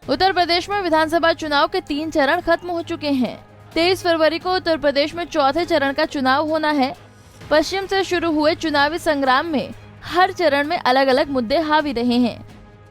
उत्तर प्रदेश में विधानसभा चुनाव के 3 चरण खत्म हो चुके हैं। 23 फरवरी को उत्तर प्रदेश में चौथे चरण का चुनाव होना है। पश्चिम से शुरू हुए चुनावी संग्राम में हर चरण में अलग अलग मुद्दे हावी रहे हैं।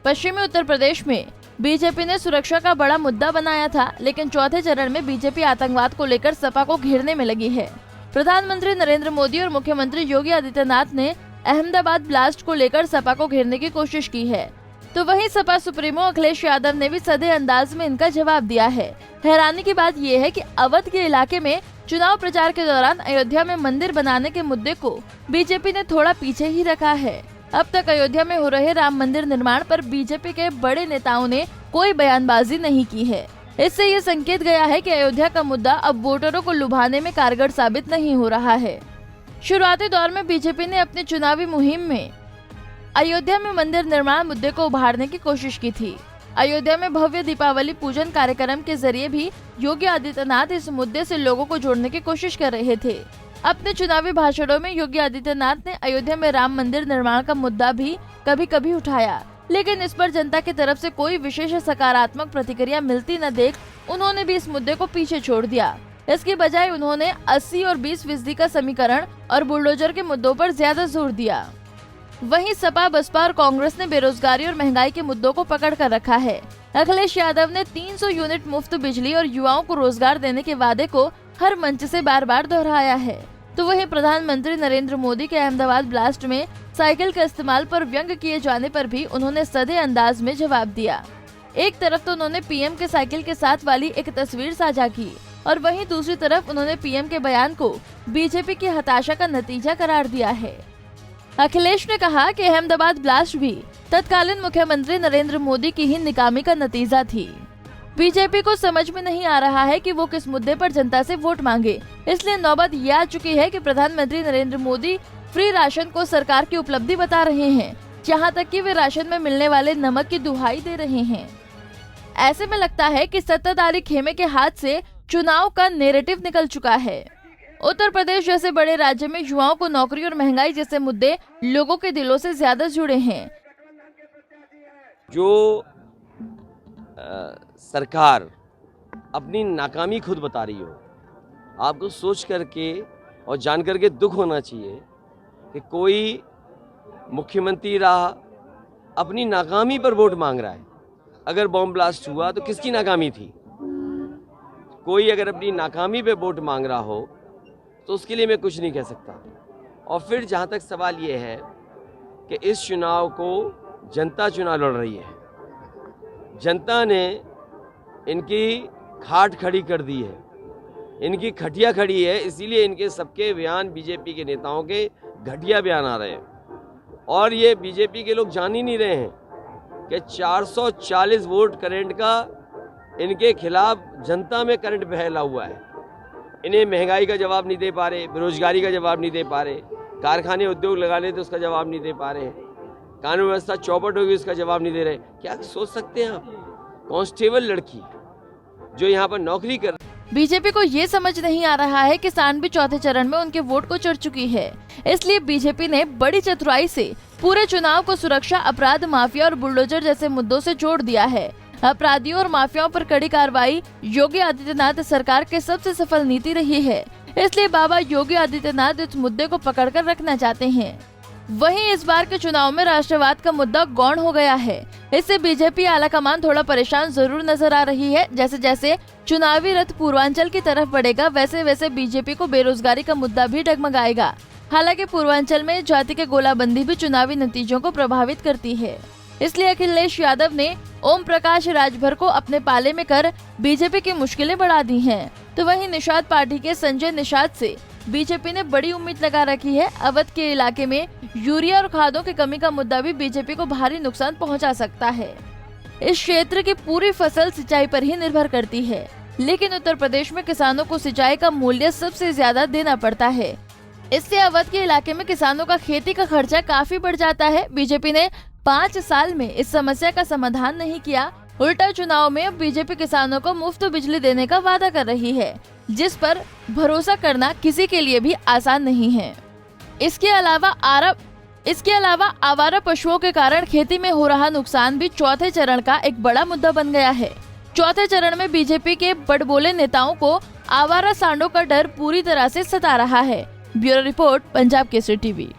पश्चिमी उत्तर प्रदेश में बीजेपी ने सुरक्षा का बड़ा मुद्दा बनाया था, लेकिन चौथे चरण में बीजेपी आतंकवाद को लेकर सपा को घेरने में लगी है। प्रधानमंत्री नरेंद्र मोदी और मुख्यमंत्री योगी आदित्यनाथ ने अहमदाबाद ब्लास्ट को लेकर सपा को घेरने की कोशिश की है, तो वहीं सपा सुप्रीमो अखिलेश यादव ने भी सधे अंदाज में इनका जवाब दिया है। हैरानी की बात यह है कि अवध के इलाके में चुनाव प्रचार के दौरान अयोध्या में मंदिर बनाने के मुद्दे को बीजेपी ने थोड़ा पीछे ही रखा है। अब तक अयोध्या में हो रहे राम मंदिर निर्माण पर बीजेपी के बड़े नेताओं ने कोई बयानबाजी नहीं की है। इससे ये संकेत गया है कि अयोध्या का मुद्दा अब वोटरों को लुभाने में कारगर साबित नहीं हो रहा है। शुरुआती दौर में बीजेपी ने अपनी चुनावी मुहिम में अयोध्या में मंदिर निर्माण मुद्दे को उभारने की कोशिश की थी। अयोध्या में भव्य दीपावली पूजन कार्यक्रम के जरिए भी योगी आदित्यनाथ इस मुद्दे से लोगों को जोड़ने की कोशिश कर रहे थे। अपने चुनावी भाषणों में योगी आदित्यनाथ ने अयोध्या में राम मंदिर निर्माण का मुद्दा भी कभी कभी उठाया, लेकिन इस पर जनता की तरफ से कोई विशेष सकारात्मक प्रतिक्रिया मिलती न देख उन्होंने भी इस मुद्दे को पीछे छोड़ दिया। इसके बजाय उन्होंने 80 और 20% का समीकरण और बुलडोजर के मुद्दों पर ज्यादा जोर दिया। वहीं सपा, बसपा और कांग्रेस ने बेरोजगारी और महंगाई के मुद्दों को पकड़ कर रखा है। अखिलेश यादव ने 300 यूनिट मुफ्त बिजली और युवाओं को रोजगार देने के वादे को हर मंच से बार बार दोहराया है, तो वहीं प्रधानमंत्री नरेंद्र मोदी के अहमदाबाद ब्लास्ट में साइकिल के इस्तेमाल पर व्यंग किए जाने पर भी उन्होंने सधे अंदाज में जवाब दिया। एक तरफ तो उन्होंने पीएम के साइकिल के साथ वाली एक तस्वीर साझा की और वहीं दूसरी तरफ उन्होंने पीएम के बयान को बीजेपी की हताशा का नतीजा करार दिया है। अखिलेश ने कहा कि अहमदाबाद ब्लास्ट भी तत्कालीन मुख्यमंत्री नरेंद्र मोदी की ही नाकामी का नतीजा थी। बीजेपी को समझ में नहीं आ रहा है कि वो किस मुद्दे पर जनता से वोट मांगे, इसलिए नौबत ये आ चुकी है कि प्रधानमंत्री नरेंद्र मोदी फ्री राशन को सरकार की उपलब्धि बता रहे हैं, जहां तक कि वे राशन में मिलने वाले नमक की दुहाई दे रहे हैं। ऐसे में लगता है कि सत्ताधारी खेमे के हाथ से चुनाव का नैरेटिव निकल चुका है। उत्तर प्रदेश जैसे बड़े राज्य में युवाओं को नौकरी और महंगाई जैसे मुद्दे लोगों के दिलों से ज्यादा जुड़े हैं। जो सरकार अपनी नाकामी खुद बता रही हो, आपको सोच करके और जान करके दुख होना चाहिए कि कोई मुख्यमंत्री रहा अपनी नाकामी पर वोट मांग रहा है। अगर बॉम्ब ब्लास्ट हुआ तो किसकी नाकामी थी? कोई अगर अपनी नाकामी पे वोट मांग रहा हो तो उसके लिए मैं कुछ नहीं कह सकता। और फिर जहाँ तक सवाल ये है कि इस चुनाव को जनता चुनाव लड़ रही है, जनता ने इनकी खाट खड़ी कर दी है, इनकी खटिया खड़ी है, इसीलिए इनके सबके बयान बीजेपी के नेताओं के घटिया बयान आ रहे हैं। और ये बीजेपी के लोग जान ही नहीं रहे हैं कि 440 वोट करंट का इनके खिलाफ जनता में करंट फैला हुआ है। इन्हें महंगाई का जवाब नहीं दे पा रहे, बेरोजगारी का जवाब नहीं दे पा रहे, कारखाने उद्योग लगा ले तो उसका जवाब नहीं दे पा रहे, कानून व्यवस्था चौपट होगी उसका जवाब नहीं दे रहे। क्या सोच सकते हैं आप? कांस्टेबल लड़की जो यहाँ पर नौकरी कर, बीजेपी को ये समझ नहीं आ रहा है कि किसान भी चौथे चरण में उनके वोट को चढ़ चुकी है। इसलिए बीजेपी ने बड़ी चतुराई से पूरे चुनाव को सुरक्षा, अपराध, माफिया और बुलडोजर जैसे मुद्दों से जोड़ दिया है। अपराधियों और माफियाओं पर कड़ी कार्रवाई योगी आदित्यनाथ सरकार की सबसे सफल नीति रही है। इसलिए बाबा योगी आदित्यनाथ इस मुद्दे को पकड़कर रखना चाहते हैं। वहीं इस बार के चुनाव में राष्ट्रवाद का मुद्दा गौण हो गया है। इससे बीजेपी आलाकमान थोड़ा परेशान जरूर नजर आ रही है। जैसे जैसे चुनावी रथ पूर्वांचल की तरफ बढ़ेगा, वैसे वैसे बीजेपी को बेरोजगारी का मुद्दा भी डगमगाएगा। हालांकि पूर्वांचल में जाति के गोलाबंदी भी चुनावी नतीजों को प्रभावित करती है। इसलिए अखिलेश यादव ने ओम प्रकाश राजभर को अपने पाले में कर बीजेपी की मुश्किलें बढ़ा दी हैं। तो वहीं निषाद पार्टी के संजय निषाद से बीजेपी ने बड़ी उम्मीद लगा रखी है। अवध के इलाके में यूरिया और खादों की कमी का मुद्दा भी बीजेपी को भारी नुकसान पहुंचा सकता है। इस क्षेत्र की पूरी फसल सिंचाई पर ही निर्भर करती है, लेकिन उत्तर प्रदेश में किसानों को सिंचाई का मूल्य सबसे ज्यादा देना पड़ता है। इससे अवध के इलाके में किसानों का खेती का खर्चा काफी बढ़ जाता है। बीजेपी ने 5 साल में इस समस्या का समाधान नहीं किया। उल्टा चुनाव में अब बीजेपी किसानों को मुफ्त बिजली देने का वादा कर रही है, जिस पर भरोसा करना किसी के लिए भी आसान नहीं है। इसके अलावा इसके अलावा आवारा पशुओं के कारण खेती में हो रहा नुकसान भी चौथे चरण का एक बड़ा मुद्दा बन गया है। चौथे चरण में बीजेपी के बड़बोले नेताओं को आवारा सांडों का डर पूरी तरह से सता रहा है। Bureau report, Punjab Kesari TV.